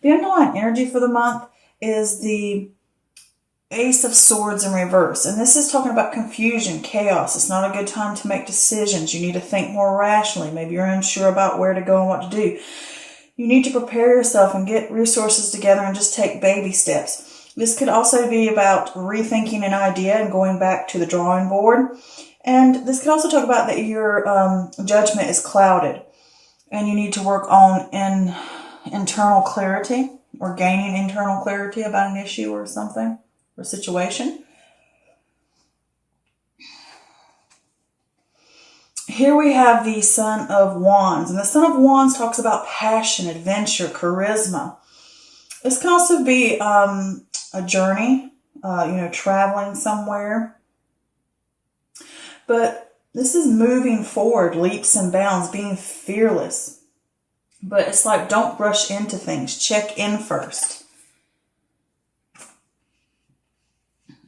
The underlying energy for the month is the Ace of Swords in reverse. And this is talking about confusion, chaos. It's not a good time to make decisions. You need to think more rationally. Maybe you're unsure about where to go and what to do. You need to prepare yourself and get resources together and just take baby steps. This could also be about rethinking an idea and going back to the drawing board. And this could also talk about that your judgment is clouded and you need to work on internal clarity or gaining internal clarity about an issue or something or situation. Here we have the Son of Wands. And the Son of Wands talks about passion, adventure, charisma. This can also be a journey, traveling somewhere. But this is moving forward, leaps and bounds, being fearless. But it's like, don't rush into things. Check in first.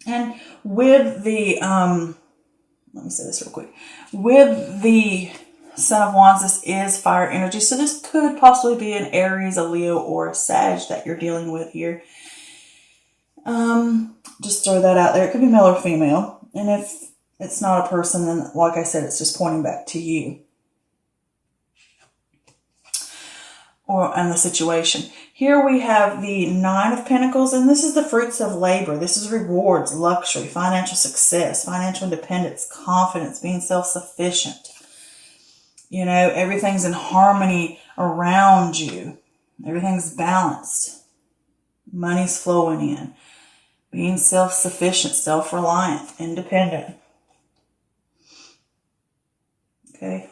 And with the, let me say this real quick. With the Son of Wands, this is fire energy. So this could possibly be an Aries, a Leo, or a Sag that you're dealing with here. Just throw that out there. It could be male or female. And if it's not a person, then like I said, it's just pointing back to you. And the situation. Here we have the Nine of Pentacles, and this is the fruits of labor. This is rewards, luxury, financial success, financial independence, confidence, being self-sufficient. You know, everything's in harmony around you. Everything's balanced. Money's flowing in. Being self-sufficient, self-reliant, independent. Okay.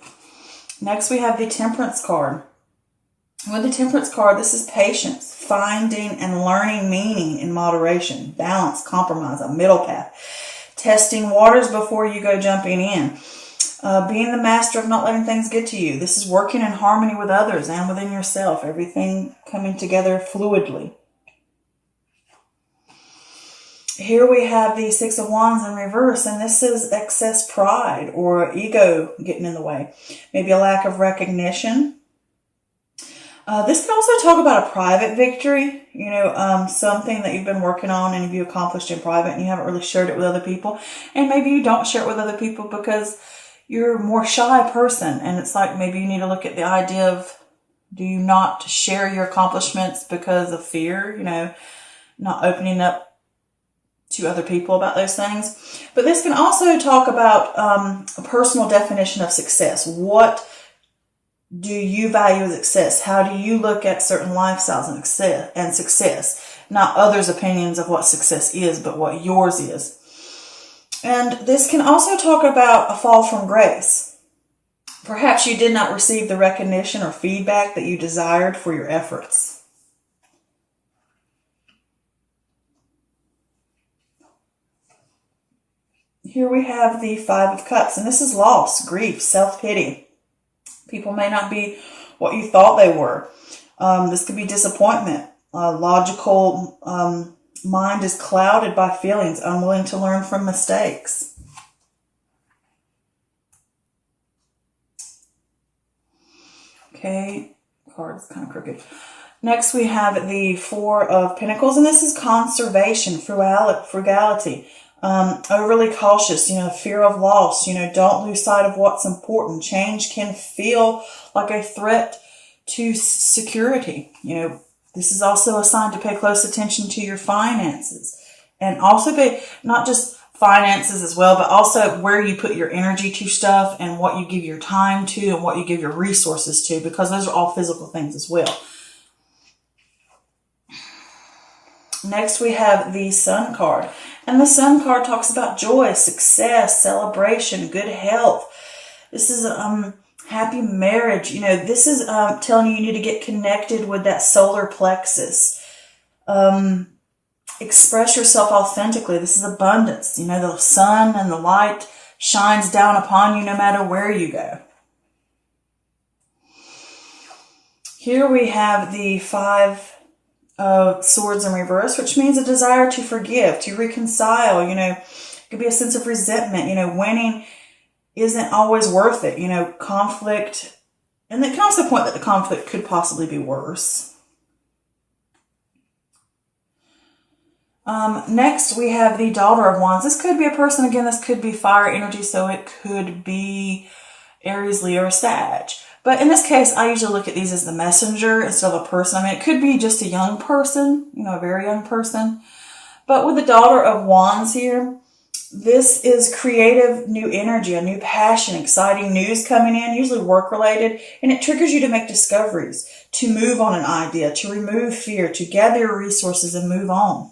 Next we have the Temperance card. With the Temperance card, this is patience, finding and learning meaning in moderation, balance, compromise, a middle path, testing waters before you go jumping in, being the master of not letting things get to you. This is working in harmony with others and within yourself, everything coming together fluidly. Here we have the Six of Wands in reverse, and this is excess pride or ego getting in the way. Maybe a lack of recognition. This can also talk about a private victory, something that you've been working on and you accomplished in private and you haven't really shared it with other people. And maybe you don't share it with other people because you're a more shy person. And it's like maybe you need to look at the idea of, do you not share your accomplishments because of fear, not opening up to other people about those things. But this can also talk about a personal definition of success. What do you value as success? How do you look at certain lifestyles and success? Not others' opinions of what success is, but what yours is. And this can also talk about a fall from grace. Perhaps you did not receive the recognition or feedback that you desired for your efforts. Here we have the Five of Cups, and this is loss, grief, self-pity. People may not be what you thought they were. This could be disappointment. Logical mind is clouded by feelings, unwilling to learn from mistakes. Okay, card is kind of crooked. Next we have the Four of Pentacles, and this is conservation, frugality. Overly cautious, fear of loss, don't lose sight of what's important. Change can feel like a threat to security. This is also a sign to pay close attention to your finances and also be not just finances as well, but also where you put your energy to stuff and what you give your time to and what you give your resources to, because those are all physical things as well. Next we have the Sun card. And the Sun card talks about joy, success, celebration, good health. This is happy marriage. This is telling you need to get connected with that solar plexus. Express yourself authentically. This is abundance. The sun and the light shines down upon you no matter where you go. Here we have the Five of Swords in reverse, which means a desire to forgive, to reconcile. It could be a sense of resentment. Winning isn't always worth it. Conflict, and it can also point that the conflict could possibly be worse. Next, we have the Daughter of Wands. This could be a person. Again, this could be fire energy, so it could be Aries, Leo, or Sag. But in this case, I usually look at these as the messenger instead of a person. I mean, it could be just a young person, a very young person. But with the Daughter of Wands here, this is creative new energy, a new passion, exciting news coming in, usually work-related, and it triggers you to make discoveries, to move on an idea, to remove fear, to gather your resources and move on.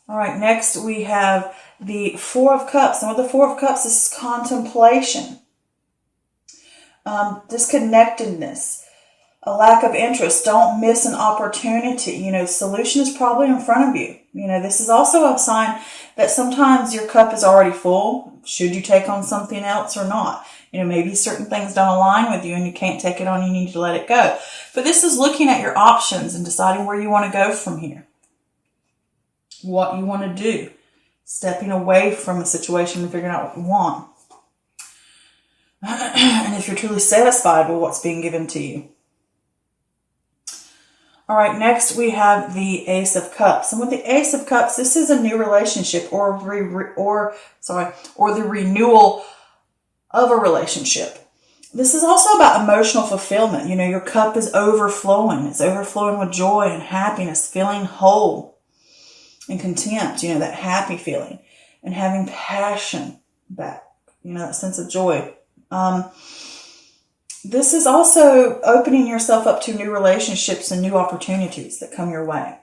All right, next we have the Four of Cups. And with the Four of Cups, this is contemplation, disconnectedness, a lack of interest. Don't miss an opportunity. Solution is probably in front of you. This is also a sign that sometimes your cup is already full. Should you take on something else or not? Maybe certain things don't align with you and you can't take it on. You need to let it go. But this is looking at your options and deciding where you want to go from here. What you want to do. Stepping away from a situation and figuring out what you want. And if you're truly satisfied with what's being given to you. All right, next we have the Ace of Cups. And with the Ace of Cups, this is a new relationship or the renewal of a relationship. This is also about emotional fulfillment. Your cup is overflowing. It's overflowing with joy and happiness, feeling whole and content, that happy feeling, and having passion back, that sense of joy. This is also opening yourself up to new relationships and new opportunities that come your way.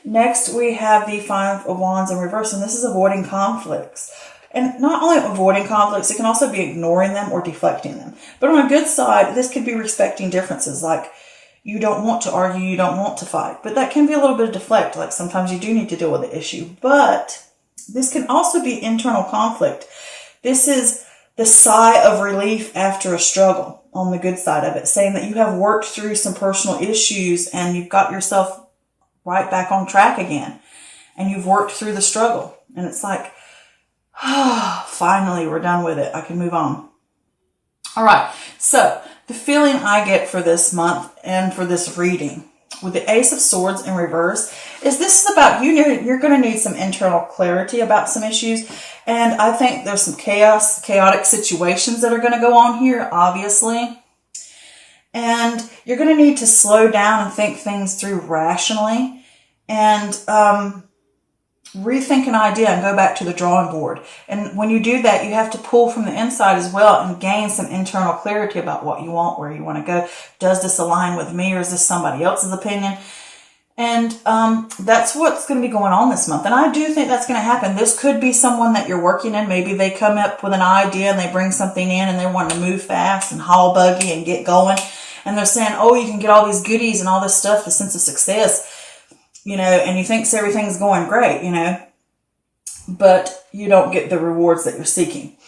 Next, we have the Five of Wands in reverse, and this is avoiding conflicts. And not only avoiding conflicts, it can also be ignoring them or deflecting them. But on a good side, this could be respecting differences, like you don't want to argue, you don't want to fight. But that can be a little bit of deflect, like sometimes you do need to deal with the issue. But this can also be internal conflict. This is the sigh of relief after a struggle on the good side of it, saying that you have worked through some personal issues and you've got yourself right back on track again. And you've worked through the struggle. And it's like, finally, we're done with it. I can move on. All right. So the feeling I get for this month and for this reading with the Ace of Swords in reverse is this is about you're going to need some internal clarity about some issues. And I think there's some chaotic situations that are going to go on here, obviously. And you're going to need to slow down and think things through rationally and rethink an idea and go back to the drawing board. And when you do that, you have to pull from the inside as well and gain some internal clarity about what you want, where you want to go. Does this align with me or is this somebody else's opinion? And that's what's going to be going on this month. And I do think that's going to happen. This could be someone that you're working in. Maybe they come up with an idea and they bring something in and they want to move fast and haul buggy and get going. And they're saying, oh, you can get all these goodies and all this stuff, the sense of success, and you think everything's going great, but you don't get the rewards that you're seeking.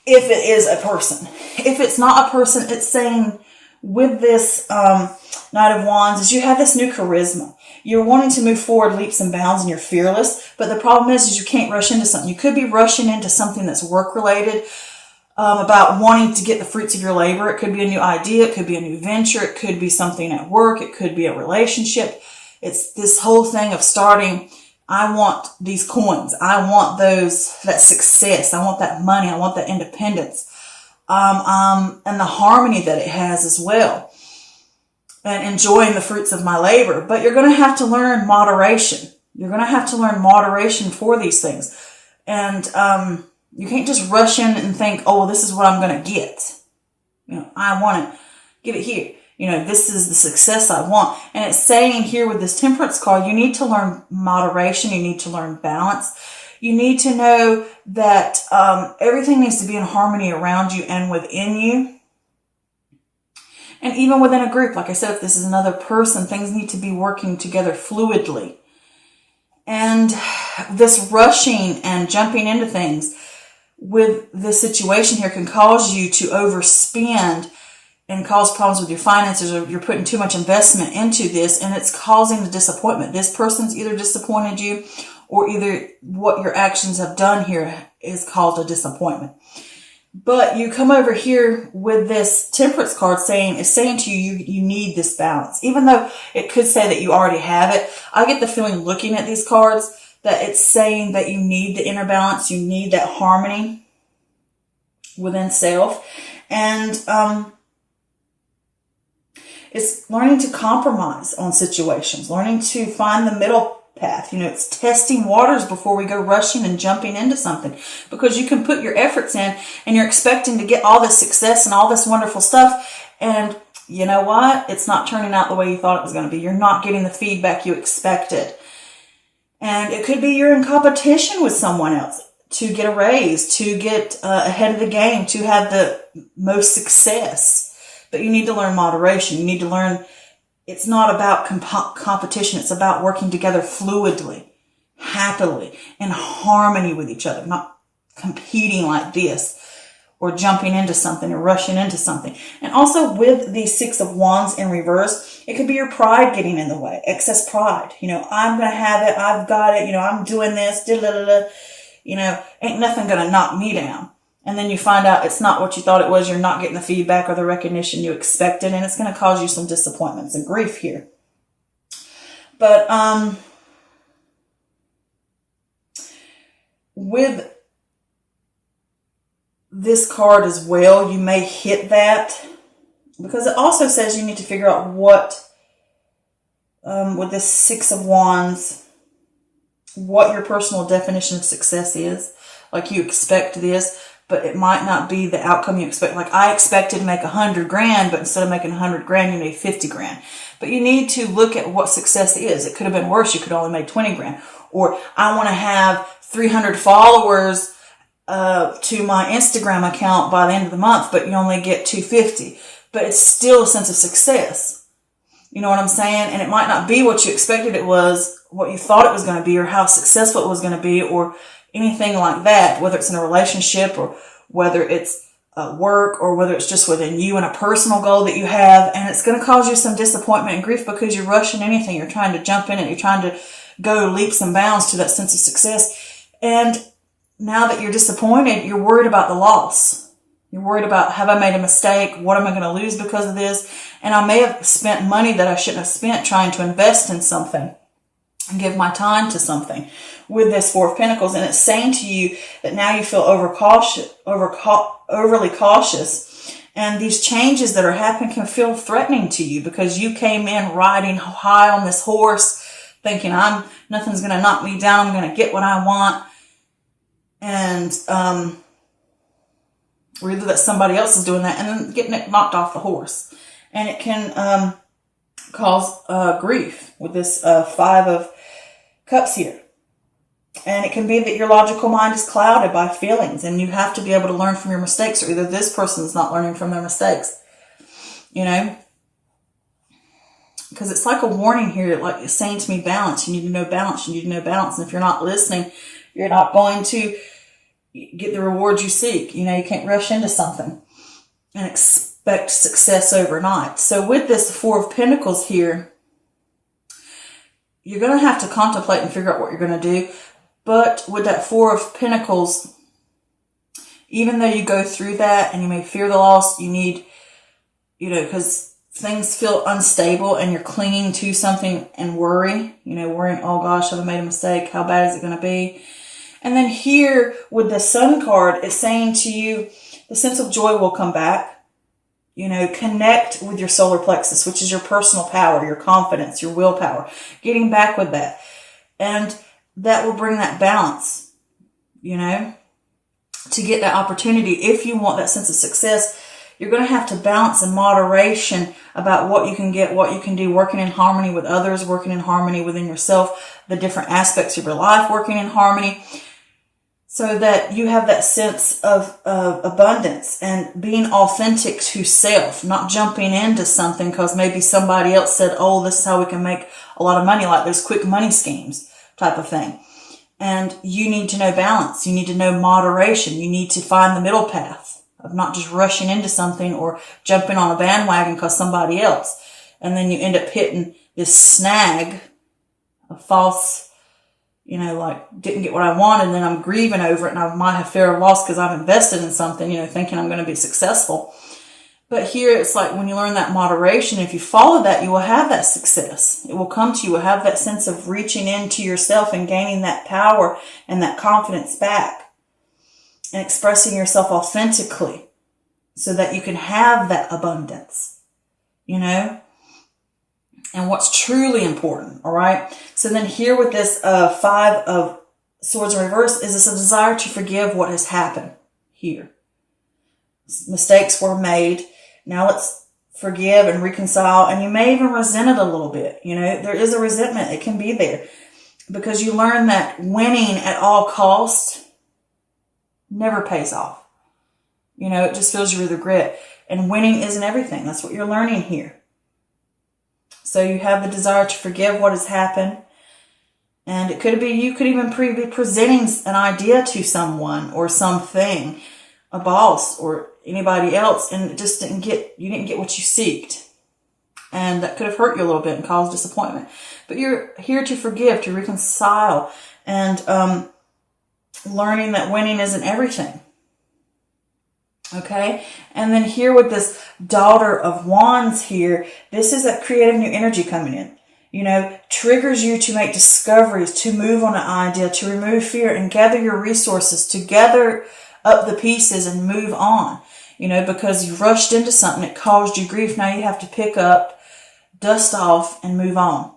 If it is a person. If it's not a person, it's saying with this Knight of Wands is you have this new charisma. You're wanting to move forward leaps and bounds and you're fearless. But the problem is you can't rush into something. You could be rushing into something that's work related, about wanting to get the fruits of your labor. It could be a new idea. It could be a new venture. It could be something at work. It could be a relationship. It's this whole thing of starting. I want these coins. I want that success. I want that money. I want that independence. And the harmony that it has as well. And enjoying the fruits of my labor. But you're going to have to learn moderation. You're going to have to learn moderation for these things. And you can't just rush in and think, oh, well, this is what I'm going to get. I want it. Get it here. This is the success I want. And it's saying here with this Temperance card, you need to learn moderation. You need to learn balance. You need to know that everything needs to be in harmony around you and within you. And even within a group, like I said, if this is another person, things need to be working together fluidly. And this rushing and jumping into things with this situation here can cause you to overspend and cause problems with your finances, or you're putting too much investment into this and it's causing the disappointment. This person's either disappointed you or either what your actions have done here is caused a disappointment. But you come over here with this Temperance card it's saying to you, you need this balance. Even though it could say that you already have it, I get the feeling looking at these cards that it's saying that you need the inner balance, you need that harmony within self. And it's learning to compromise on situations, learning to find the middle path. It's testing waters before we go rushing and jumping into something, because you can put your efforts in and you're expecting to get all this success and all this wonderful stuff. And you know what? It's not turning out the way you thought it was going to be. You're not getting the feedback you expected. And it could be you're in competition with someone else to get a raise, to get ahead of the game, to have the most success. But you need to learn moderation. You need to learn it's not about competition. It's about working together fluidly, happily, in harmony with each other, not competing like this or jumping into something or rushing into something. And also with the Six of Wands in reverse, it could be your pride getting in the way, excess pride. I'm going to have it. I've got it. I'm doing this. Ain't nothing going to knock me down. And then you find out it's not what you thought it was. You're not getting the feedback or the recognition you expected. And it's going to cause you some disappointments and grief here. But with this card as well, you may hit that. Because it also says you need to figure out what, with this Six of Wands, what your personal definition of success is. Like you expect this, but it might not be the outcome you expect. Like I expected to make $100 grand, but instead of making $100 grand, you made 50 grand. But you need to look at what success is. It could have been worse. You could only make 20 grand. Or I want to have 300 followers to my Instagram account by the end of the month, but you only get 250. But it's still a sense of success. You know what I'm saying? And it might not be what you expected it was, what you thought it was going to be, or how successful it was going to be, or anything like that, whether it's in a relationship or whether it's work or whether it's just within you and a personal goal that you have. And it's going to cause you some disappointment and grief because you're rushing anything. You're trying to jump in it. You're trying to go leaps and bounds to that sense of success. And now that you're disappointed, you're worried about the loss. You're worried about, have I made a mistake? What am I going to lose because of this? And I may have spent money that I shouldn't have spent trying to invest in something and give my time to something with this Four of Pentacles. And it's saying to you that now you feel overly cautious. And these changes that are happening can feel threatening to you because you came in riding high on this horse thinking nothing's going to knock me down. I'm going to get what I want. And, or either that somebody else is doing that and then getting it knocked off the horse. And it can, cause grief with this Five of Cups here. And it can be that your logical mind is clouded by feelings and you have to be able to learn from your mistakes, or either this person's not learning from their mistakes, because it's like a warning here, like it's saying to me, balance. You need to know balance. You need to know balance. And if you're not listening, you're not going to get the rewards you seek. You can't rush into something and expect success overnight. So with this Four of Pentacles here, you're going to have to contemplate and figure out what you're going to do. But with that Four of Pentacles, even though you go through that and you may fear the loss, you need, because things feel unstable and you're clinging to something and worrying, worrying, oh gosh, have I made a mistake? How bad is it going to be? And then here with the Sun card, it's saying to you, the sense of joy will come back. Connect with your solar plexus, which is your personal power, your confidence, your willpower, getting back with that. And that will bring that balance, to get that opportunity. If you want that sense of success, you're going to have to balance in moderation about what you can get, what you can do, working in harmony with others, working in harmony within yourself, the different aspects of your life, working in harmony, so that you have that sense of abundance and being authentic to self, not jumping into something because maybe somebody else said, oh, this is how we can make a lot of money, like those quick money schemes type of thing. And you need to know balance. You need to know moderation. You need to find the middle path of not just rushing into something or jumping on a bandwagon because somebody else. And then you end up hitting this snag, a false you know, like didn't get what I wanted, and then I'm grieving over it, and I might have fear of loss because I've invested in something, you know, thinking I'm going to be successful. But here it's like when you learn that moderation, if you follow that, you will have that success. It will come to you. You will have that sense of reaching into yourself and gaining that power and that confidence back and expressing yourself authentically so that you can have that abundance, you know, and what's truly important. All right. So then here with this 5 of Swords in reverse is this a desire to forgive what has happened here. Mistakes were made. Now let's forgive and reconcile, and you may even resent it a little bit. You know, there is a resentment. It can be there because you learn that winning at all costs never pays off. You know, it just fills you with regret, and winning isn't everything. That's what you're learning here. So you have the desire to forgive what has happened, and it could be you could even be presenting an idea to someone or something, a boss or anybody else, and it just you didn't get what you seeked. And that could have hurt you a little bit and caused disappointment. But you're here to forgive, to reconcile, and learning that winning isn't everything. Okay? And then here with this Daughter of Wands here, this is that creative new energy coming in. You know, triggers you to make discoveries, to move on an idea, to remove fear and gather your resources, to gather up the pieces and move on. You know, because you rushed into something, it caused you grief. Now you have to pick up, dust off, and move on.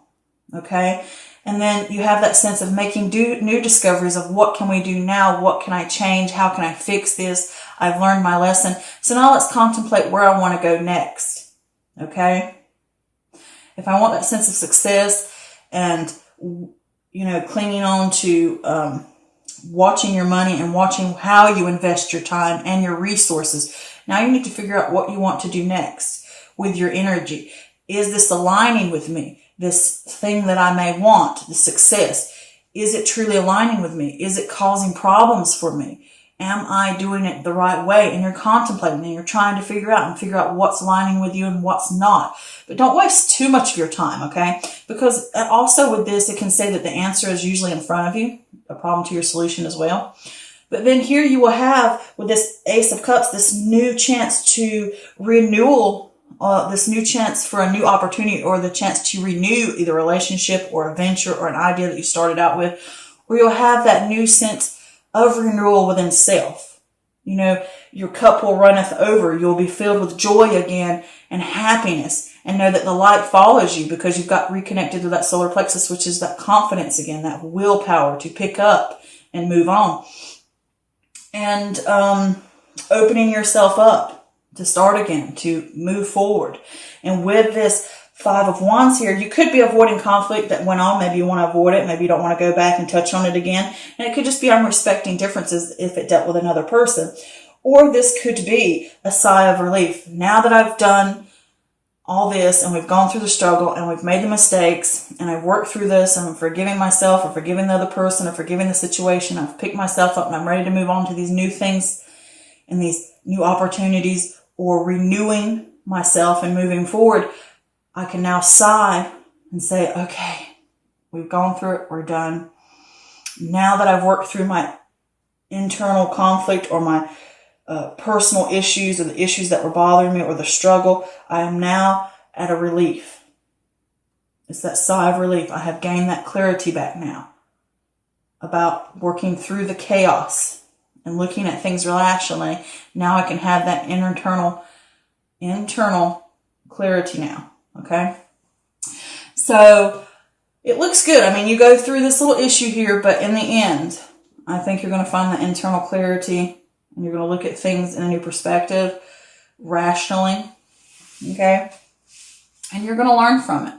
Okay? And then you have that sense of making new discoveries of what can we do now? What can I change? How can I fix this? I've learned my lesson. So now let's contemplate where I want to go next. Okay? If I want that sense of success and, you know, clinging on to watching your money and watching how you invest your time and your resources, now you need to figure out what you want to do next with your energy. Is this aligning with me? This thing that I may want, the success, is it truly aligning with me? Is it causing problems for me? Am I doing it the right way? And you're contemplating and you're trying to figure out what's aligning with you and what's not. But don't waste too much of your time, okay? Because also with this, it can say that the answer is usually in front of you, a problem to your solution as well. But then here you will have, with this Ace of Cups, this new chance to renewal, this new chance for a new opportunity, or the chance to renew either a relationship or a venture or an idea that you started out with, where you'll have that new sense of renewal within self. You know, your cup will runneth over. You'll be filled with joy again and happiness, and know that the light follows you because you've got reconnected to that solar plexus, which is that confidence again, that willpower to pick up and move on. And opening yourself up to start again, to move forward. And with this 5 of Wands here, you could be avoiding conflict that went on. Maybe you want to avoid it. Maybe you don't want to go back and touch on it again. And it could just be I'm respecting differences if it dealt with another person. Or this could be a sigh of relief. Now that I've done all this and we've gone through the struggle and we've made the mistakes and I've worked through this and I'm forgiving myself or forgiving the other person or forgiving the situation, I've picked myself up and I'm ready to move on to these new things and these new opportunities, or renewing myself and moving forward, I can now sigh and say, okay, we've gone through it, we're done. Now that I've worked through my internal conflict or my personal issues or the issues that were bothering me or the struggle, I am now at a relief. It's that sigh of relief. I have gained that clarity back now about working through the chaos and looking at things rationally. Now I can have that internal clarity now. Okay? So it looks good. I mean, you go through this little issue here, but in the end, I think you're going to find the internal clarity and you're going to look at things in a new perspective, rationally. Okay? And you're going to learn from it.